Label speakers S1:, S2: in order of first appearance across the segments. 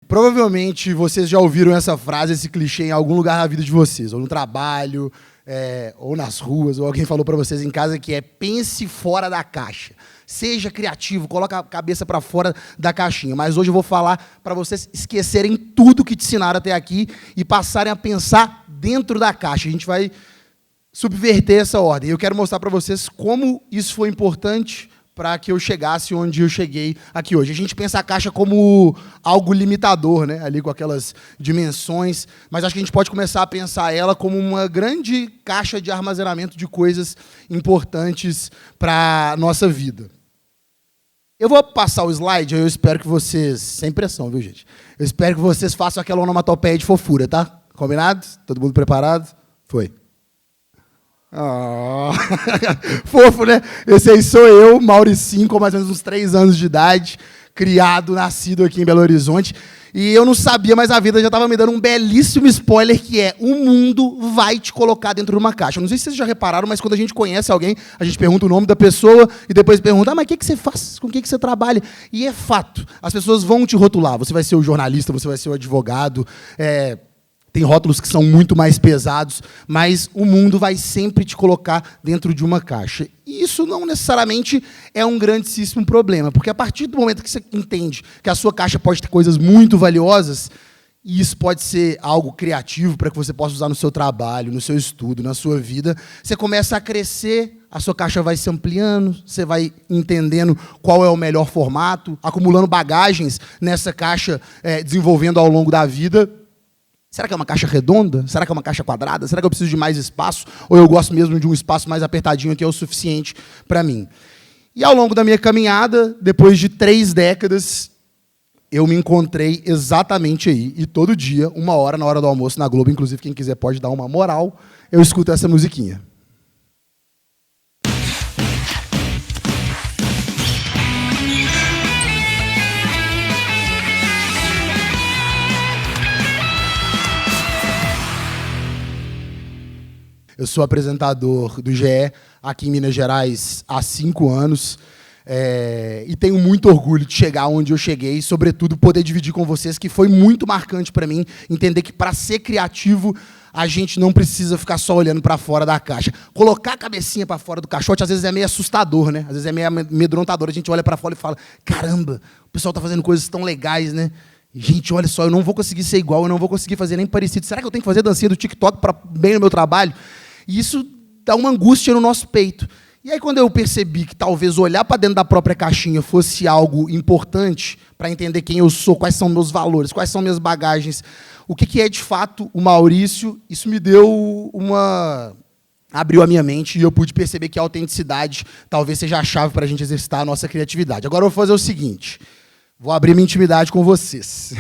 S1: Provavelmente vocês já ouviram essa frase, esse clichê em algum lugar da vida de vocês, ou no trabalho, ou nas ruas, ou alguém falou para vocês em casa que é pense fora da caixa. Seja criativo, coloca a cabeça para fora da caixinha. Mas hoje eu vou falar para vocês esquecerem tudo que te ensinaram até aqui e passarem a pensar dentro da caixa. A gente vai subverter essa ordem. Eu quero mostrar para vocês como isso foi importante para que eu chegasse onde eu cheguei aqui hoje. A gente pensa a caixa como algo limitador, né? Ali com aquelas dimensões, mas acho que a gente pode começar a pensar ela como uma grande caixa de armazenamento de coisas importantes para a nossa vida. Eu vou passar o slide, eu espero que vocês... Sem pressão, viu, gente? Eu espero que vocês façam aquela onomatopeia de fofura, tá? Combinado? Todo mundo preparado? Foi. Oh. Fofo, né? Esse aí sou eu, Mauricinho, com mais ou menos uns 3 anos de idade, criado, nascido aqui em Belo Horizonte. E eu não sabia, mas a vida já estava me dando um belíssimo spoiler, que é: o mundo vai te colocar dentro de uma caixa. Não sei se vocês já repararam, mas quando a gente conhece alguém, a gente pergunta o nome da pessoa e depois pergunta: mas o que você faz? Com o que você trabalha? E é fato, as pessoas vão te rotular. Você vai ser o jornalista, você vai ser o advogado, tem rótulos que são muito mais pesados, mas o mundo vai sempre te colocar dentro de uma caixa. E isso não necessariamente é um grandíssimo problema, porque a partir do momento que você entende que a sua caixa pode ter coisas muito valiosas, e isso pode ser algo criativo para que você possa usar no seu trabalho, no seu estudo, na sua vida, você começa a crescer, a sua caixa vai se ampliando, você vai entendendo qual é o melhor formato, acumulando bagagens nessa caixa, desenvolvendo ao longo da vida. Será que é uma caixa redonda? Será que é uma caixa quadrada? Será que eu preciso de mais espaço? Ou eu gosto mesmo de um espaço mais apertadinho que é o suficiente para mim? E ao longo da minha caminhada, depois de 3 décadas, eu me encontrei exatamente aí. E todo dia, 1 hora, na hora do almoço, na Globo, inclusive quem quiser pode dar uma moral, eu escuto essa musiquinha. Eu sou apresentador do GE aqui em Minas Gerais há 5 anos e tenho muito orgulho de chegar onde eu cheguei, sobretudo poder dividir com vocês que foi muito marcante para mim entender que para ser criativo a gente não precisa ficar só olhando para fora da caixa. Colocar a cabecinha para fora do caixote às vezes é meio assustador, né? Às vezes é meio amedrontador. A gente olha para fora e fala: caramba, o pessoal está fazendo coisas tão legais, né? Gente, olha só, eu não vou conseguir ser igual, eu não vou conseguir fazer nem parecido. Será que eu tenho que fazer dancinha do TikTok para bem no meu trabalho? E isso dá uma angústia no nosso peito. E aí, quando eu percebi que talvez olhar para dentro da própria caixinha fosse algo importante para entender quem eu sou, quais são meus valores, quais são minhas bagagens, o que é de fato o Maurício, isso me deu abriu a minha mente e eu pude perceber que a autenticidade talvez seja a chave para a gente exercitar a nossa criatividade. Agora eu vou fazer o seguinte, vou abrir minha intimidade com vocês.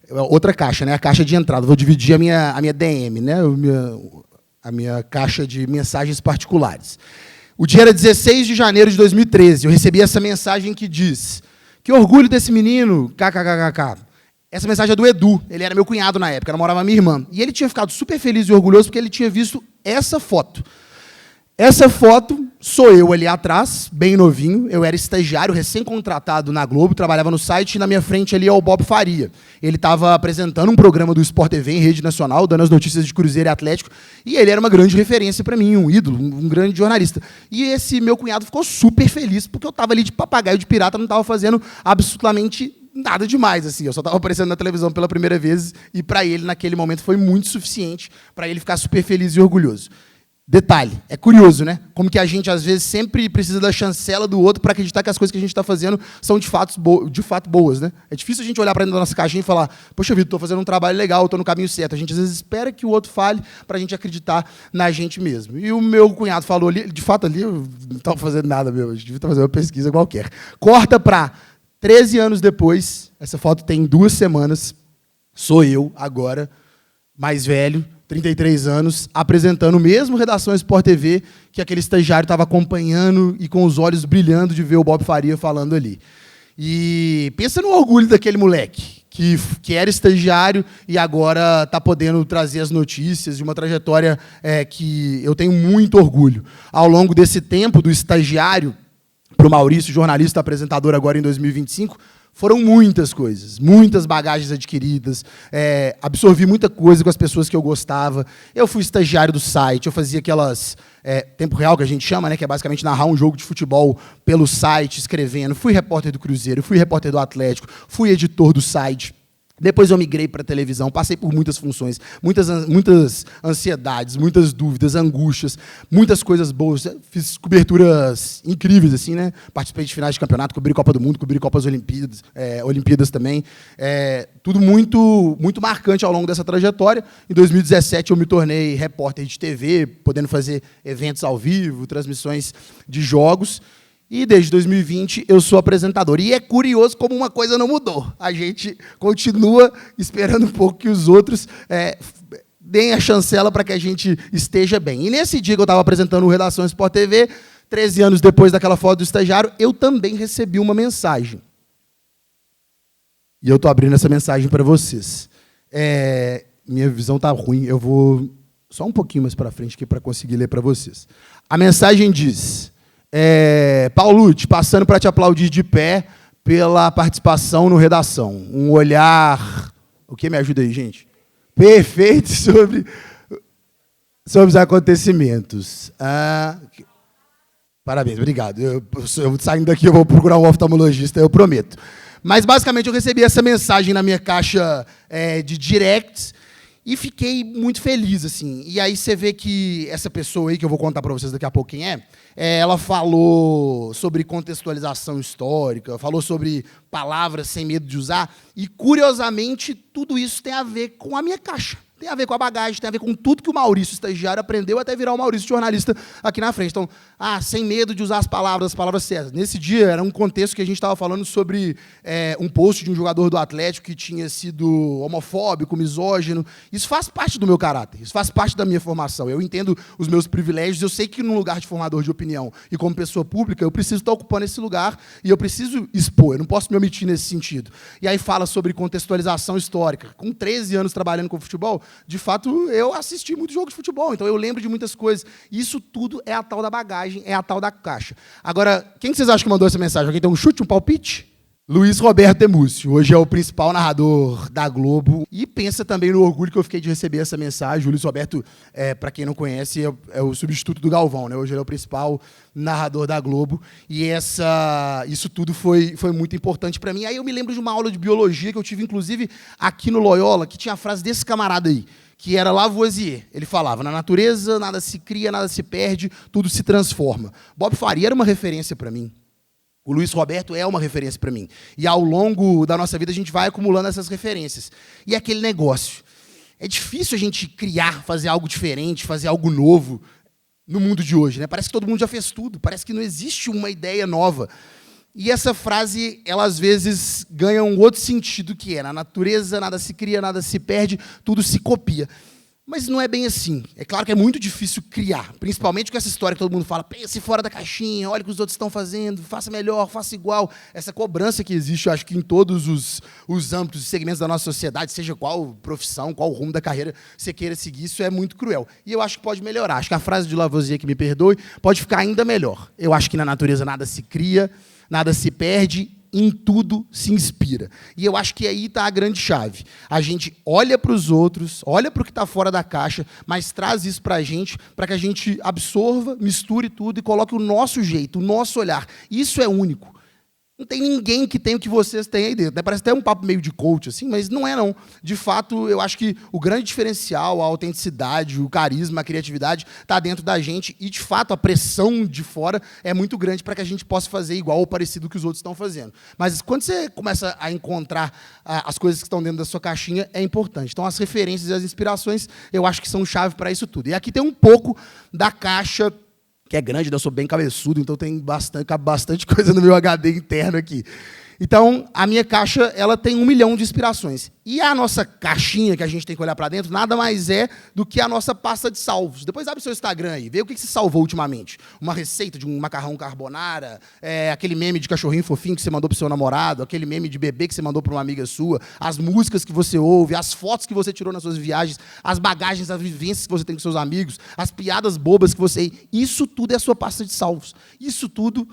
S1: Outra caixa, né? A caixa de entrada. Vou dividir a minha DM, né? A minha caixa de mensagens particulares. O dia era 16 de janeiro de 2013. Eu recebi essa mensagem que diz: que orgulho desse menino, kkkk. Essa mensagem é do Edu. Ele era meu cunhado na época, namorava minha irmã. E ele tinha ficado super feliz e orgulhoso porque ele tinha visto essa foto. Essa foto sou eu ali atrás, bem novinho. Eu era estagiário, recém-contratado na Globo, trabalhava no site, e na minha frente ali é o Bob Faria. Ele estava apresentando um programa do Sport TV em rede nacional, dando as notícias de Cruzeiro e Atlético, e ele era uma grande referência para mim, um ídolo, um grande jornalista. E esse meu cunhado ficou super feliz, porque eu estava ali de papagaio de pirata, não estava fazendo absolutamente nada demais, assim. Eu só estava aparecendo na televisão pela primeira vez, e para ele, naquele momento, foi muito suficiente para ele ficar super feliz e orgulhoso. Detalhe, é curioso, né? Como que a gente, às vezes, sempre precisa da chancela do outro para acreditar que as coisas que a gente está fazendo são de fato boas, né? É difícil a gente olhar para dentro da nossa caixinha e falar: poxa vida, estou fazendo um trabalho legal, estou no caminho certo. A gente, às vezes, espera que o outro fale para a gente acreditar na gente mesmo. E o meu cunhado falou ali, de fato, ali eu não estava fazendo nada, meu. A gente devia estar fazendo uma pesquisa qualquer. Corta para 13 anos depois, essa foto tem 2 semanas, sou eu, agora, mais velho, 33 anos, apresentando o mesmo Redação Sport TV que aquele estagiário estava acompanhando e com os olhos brilhando de ver o Bob Faria falando ali. E pensa no orgulho daquele moleque, que era estagiário e agora está podendo trazer as notícias de uma trajetória que eu tenho muito orgulho. Ao longo desse tempo, do estagiário para o Maurício, jornalista, apresentador agora em 2025, Foram muitas coisas, muitas bagagens adquiridas, absorvi muita coisa com as pessoas que eu gostava. Eu fui estagiário do site, eu fazia aquelas tempo real que a gente chama, né, que é basicamente narrar um jogo de futebol pelo site, escrevendo. Fui repórter do Cruzeiro, fui repórter do Atlético, fui editor do site. Depois eu migrei para a televisão, passei por muitas funções, muitas ansiedades, muitas dúvidas, angústias, muitas coisas boas. Fiz coberturas incríveis, assim, né? Participei de finais de campeonato, cobri Copa do Mundo, cobri Copas Olimpíadas também. Tudo muito, muito marcante ao longo dessa trajetória. Em 2017 eu me tornei repórter de TV, podendo fazer eventos ao vivo, transmissões de jogos. E desde 2020 eu sou apresentador. E é curioso como uma coisa não mudou. A gente continua esperando um pouco que os outros deem a chancela para que a gente esteja bem. E nesse dia que eu estava apresentando o Redação Sport TV, 13 anos depois daquela foto do estagiário, eu também recebi uma mensagem. E eu estou abrindo essa mensagem para vocês. Minha visão está ruim, eu vou só um pouquinho mais para frente aqui para conseguir ler para vocês. A mensagem diz... Paulucci, passando para te aplaudir de pé pela participação no Redação. Um olhar... O que me ajuda aí, gente? Perfeito sobre os acontecimentos. Parabéns, obrigado. Eu saindo daqui, eu vou procurar um oftalmologista, eu prometo. Mas, basicamente, eu recebi essa mensagem na minha caixa de directs e fiquei muito feliz, assim. E aí você vê que essa pessoa aí, que eu vou contar para vocês daqui a pouco quem ela falou sobre contextualização histórica, falou sobre palavras sem medo de usar, e, curiosamente, tudo isso tem a ver com a minha caixa. Tem a ver com a bagagem, tem a ver com tudo que o Maurício, estagiário, aprendeu até virar o Maurício, jornalista, aqui na frente. Então, sem medo de usar as palavras certas. Nesse dia, era um contexto que a gente estava falando sobre um post de um jogador do Atlético que tinha sido homofóbico, misógino. Isso faz parte do meu caráter, isso faz parte da minha formação. Eu entendo os meus privilégios, eu sei que num lugar de formador de opinião e como pessoa pública, eu preciso estar ocupando esse lugar e eu preciso expor, eu não posso me omitir nesse sentido. E aí fala sobre contextualização histórica. Com 13 anos trabalhando com futebol, de fato, eu assisti muito jogo de futebol, então eu lembro de muitas coisas. Isso tudo é a tal da bagagem, é a tal da caixa. Agora, quem que vocês acham que mandou essa mensagem? Alguém tem um chute, um palpite? Luiz Roberto Demúcio, hoje é o principal narrador da Globo. E pensa também no orgulho que eu fiquei de receber essa mensagem. O Luiz Roberto, para quem não conhece, é o substituto do Galvão, né? Hoje ele é o principal narrador da Globo. E isso tudo foi muito importante para mim. Aí eu me lembro de uma aula de biologia que eu tive, inclusive, aqui no Loyola, que tinha a frase desse camarada aí, que era Lavoisier. Ele falava, na natureza nada se cria, nada se perde, tudo se transforma. Bob Faria era uma referência para mim. O Luiz Roberto é uma referência para mim. E ao longo da nossa vida a gente vai acumulando essas referências. E é aquele negócio. É difícil a gente criar, fazer algo diferente, fazer algo novo no mundo de hoje, né? Parece que todo mundo já fez tudo, parece que não existe uma ideia nova. E essa frase, ela às vezes ganha um outro sentido, que é: na natureza nada se cria, nada se perde, tudo se copia. Mas não é bem assim. É claro que é muito difícil criar, principalmente com essa história que todo mundo fala, pense fora da caixinha, olha o que os outros estão fazendo, faça melhor, faça igual. Essa cobrança que existe, eu acho que em todos os âmbitos e segmentos da nossa sociedade, seja qual profissão, qual rumo da carreira você queira seguir, isso é muito cruel. E eu acho que pode melhorar. Acho que a frase de Lavoisier, que me perdoe, pode ficar ainda melhor. Eu acho que na natureza nada se cria, nada se perde, em tudo se inspira. E eu acho que aí está a grande chave. A gente olha para os outros, olha para o que está fora da caixa, mas traz isso para a gente, para que a gente absorva, misture tudo e coloque o nosso jeito, o nosso olhar. Isso é único. Não tem ninguém que tenha o que vocês têm aí dentro. Parece até um papo meio de coach, assim, mas não é, não. De fato, eu acho que o grande diferencial, a autenticidade, o carisma, a criatividade, está dentro da gente e, de fato, a pressão de fora é muito grande para que a gente possa fazer igual ou parecido com o que os outros estão fazendo. Mas quando você começa a encontrar as coisas que estão dentro da sua caixinha, é importante. Então, as referências e as inspirações, eu acho que são chave para isso tudo. E aqui tem um pouco da caixa, que é grande, eu sou bem cabeçudo, então cabe bastante coisa no meu HD interno aqui. Então, a minha caixa, ela tem 1 milhão de inspirações. E a nossa caixinha, que a gente tem que olhar para dentro, nada mais é do que a nossa pasta de salvos. Depois abre o seu Instagram aí, vê o que você salvou ultimamente. Uma receita de um macarrão carbonara, aquele meme de cachorrinho fofinho que você mandou para o seu namorado, aquele meme de bebê que você mandou para uma amiga sua, as músicas que você ouve, as fotos que você tirou nas suas viagens, as bagagens, as vivências que você tem com seus amigos, as piadas bobas que você... Isso tudo é a sua pasta de salvos. Isso tudo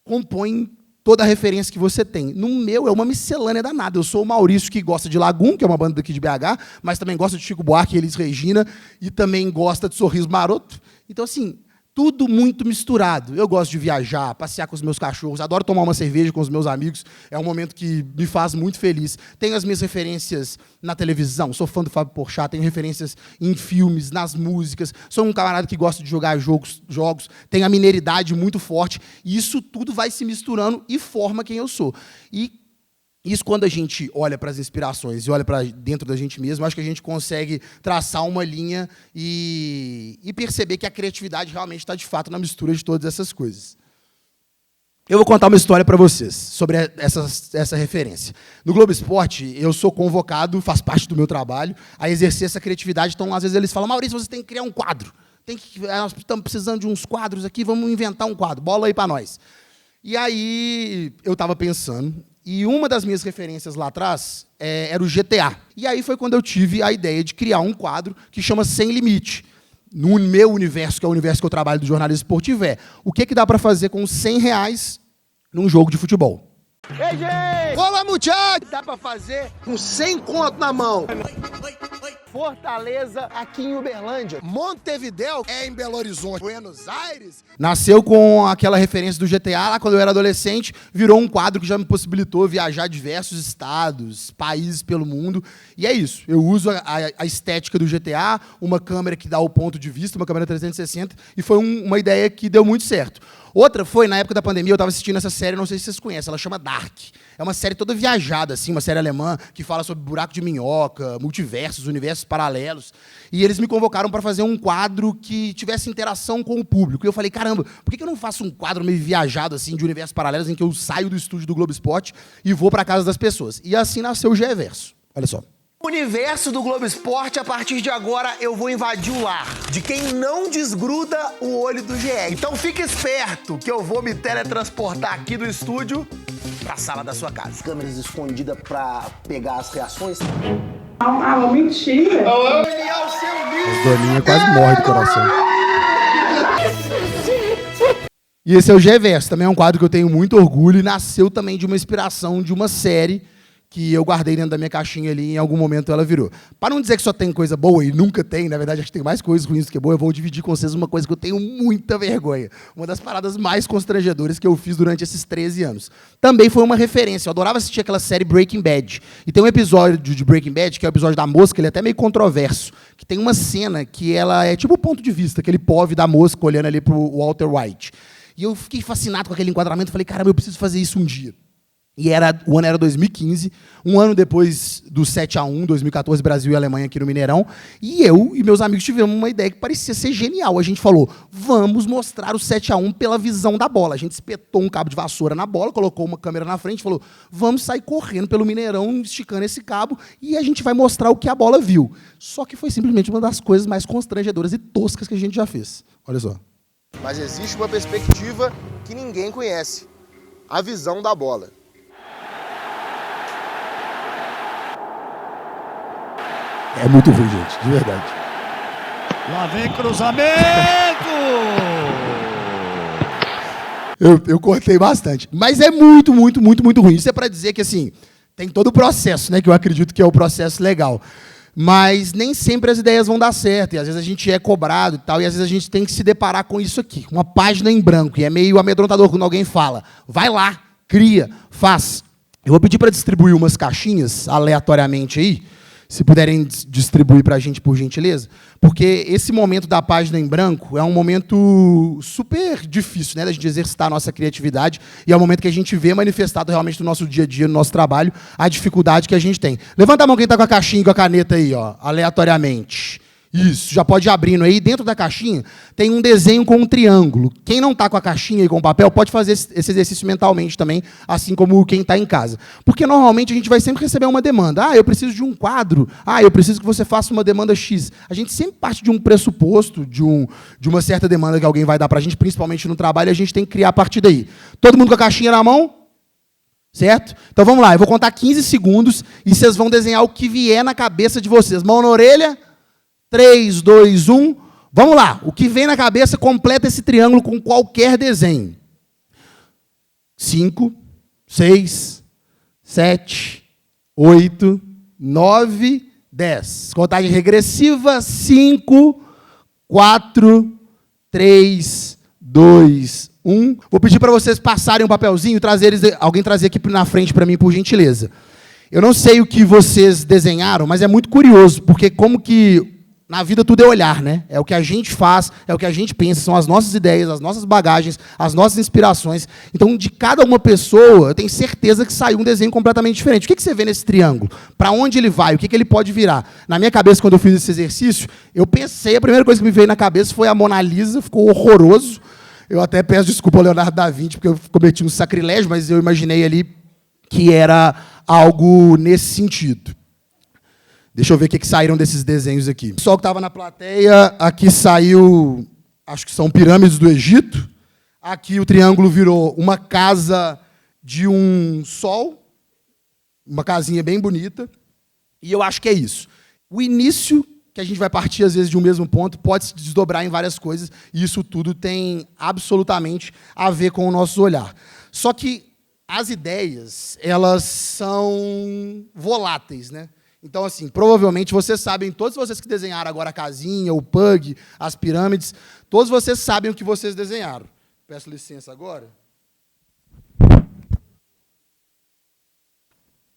S1: compõe toda a referência que você tem. No meu, é uma miscelânea danada. Eu sou o Maurício, que gosta de Lagum, que é uma banda daqui de BH, mas também gosta de Chico Buarque e Elis Regina, e também gosta de Sorriso Maroto. Então, assim, tudo muito misturado. Eu gosto de viajar, passear com os meus cachorros, adoro tomar uma cerveja com os meus amigos, é um momento que me faz muito feliz. Tenho as minhas referências na televisão, sou fã do Fábio Porchat, tenho referências em filmes, nas músicas, sou um camarada que gosta de jogar jogos, tenho a mineiridade muito forte, e isso tudo vai se misturando e forma quem eu sou. E isso, quando a gente olha para as inspirações e olha para dentro da gente mesmo, acho que a gente consegue traçar uma linha e perceber que a criatividade realmente está, de fato, na mistura de todas essas coisas. Eu vou contar uma história para vocês sobre essa referência. No Globo Esporte, eu sou convocado, faz parte do meu trabalho, a exercer essa criatividade. Então, às vezes, eles falam, Maurício, você tem que criar um quadro. Nós estamos precisando de uns quadros aqui, vamos inventar um quadro. Bola aí para nós. E aí, eu estava pensando... E uma das minhas referências lá atrás era o GTA. E aí foi quando eu tive a ideia de criar um quadro que chama Sem Limite. No meu universo, que é o universo que eu trabalho do jornalismo esportivo, o que dá para fazer com R$100 num jogo de futebol?
S2: Ei, gente! Olá, muchacho! Dá para fazer com 100 conto na mão. Fortaleza, aqui em Uberlândia. Montevidéu é em Belo Horizonte. Buenos Aires.
S1: Nasceu com aquela referência do GTA, lá quando eu era adolescente, virou um quadro que já me possibilitou viajar diversos estados, países pelo mundo. E é isso, eu uso a estética do GTA, uma câmera que dá o ponto de vista, uma câmera 360, e foi uma ideia que deu muito certo. Outra foi, na época da pandemia, eu estava assistindo essa série, não sei se vocês conhecem, ela chama Dark. É uma série toda viajada, assim, uma série alemã, que fala sobre buraco de minhoca, multiversos, universos paralelos. E eles me convocaram para fazer um quadro que tivesse interação com o público. E eu falei, caramba, por que eu não faço um quadro meio viajado, assim, de universos paralelos, em que eu saio do estúdio do Globo Esporte e vou para a casa das pessoas? E assim nasceu o GE-Verso. Olha só.
S2: O universo do Globo Esporte, a partir de agora, eu vou invadir o lar de quem não desgruda o olho do GE. Então fique esperto, que eu vou me teletransportar aqui do estúdio pra sala da sua casa. Câmeras escondidas pra pegar as reações.
S3: Mentira!
S1: As doninhas quase morrem do coração. E esse é o GE-Verso, também é um quadro que eu tenho muito orgulho e nasceu também de uma inspiração de uma série que eu guardei dentro da minha caixinha ali e em algum momento ela virou. Para não dizer que só tem coisa boa, e nunca tem, na verdade, acho que tem mais coisas ruins do que boa, eu vou dividir com vocês uma coisa que eu tenho muita vergonha. Uma das paradas mais constrangedoras que eu fiz durante esses 13 anos. Também foi uma referência, eu adorava assistir aquela série Breaking Bad. E tem um episódio de Breaking Bad, que é o episódio da mosca, ele é até meio controverso, que tem uma cena que ela é tipo o ponto de vista, aquele POV da mosca olhando ali para o Walter White. E eu fiquei fascinado com aquele enquadramento, falei, caramba, eu preciso fazer isso um dia. E o ano era 2015, um ano depois do 7-1, 2014, Brasil e Alemanha aqui no Mineirão, e eu e meus amigos tivemos uma ideia que parecia ser genial. A gente falou, vamos mostrar o 7-1 pela visão da bola. A gente espetou um cabo de vassoura na bola, colocou uma câmera na frente, falou, vamos sair correndo pelo Mineirão, esticando esse cabo, e a gente vai mostrar o que a bola viu. Só que foi simplesmente uma das coisas mais constrangedoras e toscas que a gente já fez. Olha só.
S4: Mas existe uma perspectiva que ninguém conhece, a visão da bola.
S1: É muito ruim, gente, de verdade.
S5: Lá vem cruzamento!
S1: Eu cortei bastante. Mas é muito, muito, muito, muito ruim. Isso é para dizer que, assim, tem todo o processo, né? Que eu acredito que é o processo legal. Mas nem sempre as ideias vão dar certo. E às vezes a gente é cobrado e tal. E às vezes a gente tem que se deparar com isso aqui. Uma página em branco. E é meio amedrontador quando alguém fala. Vai lá, cria, faz. Eu vou pedir para distribuir umas caixinhas aleatoriamente aí. Se puderem distribuir para a gente, por gentileza, porque esse momento da página em branco é um momento super difícil, né, da gente exercitar a nossa criatividade, e é um momento que a gente vê manifestado realmente no nosso dia a dia, no nosso trabalho, a dificuldade que a gente tem. Levanta a mão quem está com a caixinha e com a caneta aí, ó, aleatoriamente. Isso, já pode ir abrindo aí. Dentro da caixinha tem um desenho com um triângulo. Quem não está com a caixinha e com o papel pode fazer esse exercício mentalmente também, assim como quem está em casa. Porque normalmente a gente vai sempre receber uma demanda. Ah, eu preciso de um quadro. Ah, eu preciso que você faça uma demanda X. A gente sempre parte de um pressuposto, de uma certa demanda que alguém vai dar para a gente, principalmente no trabalho, e a gente tem que criar a partir daí. Todo mundo com a caixinha na mão? Certo? Então vamos lá, eu vou contar 15 segundos e vocês vão desenhar o que vier na cabeça de vocês. Mão na orelha. 3, 2, 1. Vamos lá. O que vem na cabeça, completa esse triângulo com qualquer desenho. 5, 6, 7, 8, 9, 10. Contagem regressiva, 5, 4, 3, 2, 1. Vou pedir para vocês passarem um papelzinho, alguém trazer aqui na frente para mim, por gentileza. Eu não sei o que vocês desenharam, mas é muito curioso, porque como que na vida tudo é olhar, né? É o que a gente faz, é o que a gente pensa, são as nossas ideias, as nossas bagagens, as nossas inspirações. Então, de cada uma pessoa, eu tenho certeza que saiu um desenho completamente diferente. O que você vê nesse triângulo? Para onde ele vai? O que ele pode virar? Na minha cabeça, quando eu fiz esse exercício, eu pensei, a primeira coisa que me veio na cabeça foi a Mona Lisa, ficou horroroso. Eu até peço desculpa ao Leonardo da Vinci, porque eu cometi um sacrilégio, mas eu imaginei ali que era algo nesse sentido. Deixa eu ver o que saíram desses desenhos aqui. O pessoal que estava na plateia, aqui saiu, acho que são pirâmides do Egito. Aqui o triângulo virou uma casa de um sol, uma casinha bem bonita. E eu acho que é isso. O início, que a gente vai partir, às vezes, de um mesmo ponto, pode se desdobrar em várias coisas, e isso tudo tem absolutamente a ver com o nosso olhar. Só que as ideias, elas são voláteis, né? Então, assim, provavelmente vocês sabem, todos vocês que desenharam agora a casinha, o pug, as pirâmides, todos vocês sabem o que vocês desenharam. Peço licença agora.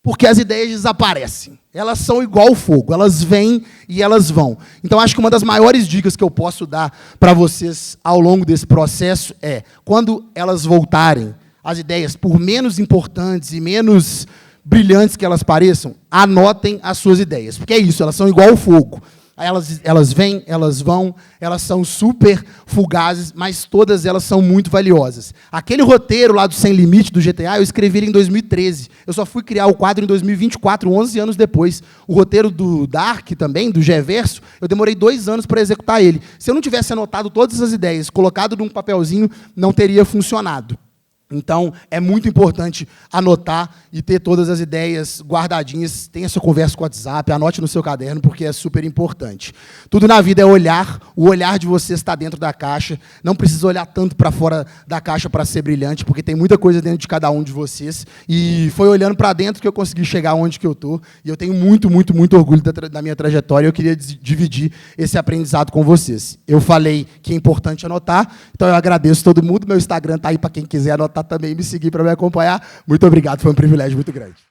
S1: Porque as ideias desaparecem. Elas são igual o fogo, elas vêm e elas vão. Então, acho que uma das maiores dicas que eu posso dar para vocês ao longo desse processo é, quando elas voltarem, as ideias, por menos importantes e menos brilhantes que elas pareçam, anotem as suas ideias. Porque é isso, elas são igual ao fogo. Elas vêm, elas vão, elas são super fugazes, mas todas elas são muito valiosas. Aquele roteiro lá do Sem Limite, do GTA, eu escrevi ele em 2013. Eu só fui criar o quadro em 2024, 11 anos depois. O roteiro do Dark também, do G-Verso, eu demorei 2 anos para executar ele. Se eu não tivesse anotado todas as ideias, colocado num papelzinho, não teria funcionado. Então, é muito importante anotar e ter todas as ideias guardadinhas. Tenha sua conversa com o WhatsApp, anote no seu caderno, porque é super importante. Tudo na vida é olhar. O olhar de vocês está dentro da caixa. Não precisa olhar tanto para fora da caixa para ser brilhante, porque tem muita coisa dentro de cada um de vocês. E foi olhando para dentro que eu consegui chegar onde que eu estou. E eu tenho muito, muito, muito orgulho da minha trajetória. Eu queria dividir esse aprendizado com vocês. Eu falei que é importante anotar, então eu agradeço todo mundo. Meu Instagram está aí para quem quiser anotar também, me seguir para me acompanhar. Muito obrigado, foi um privilégio muito grande.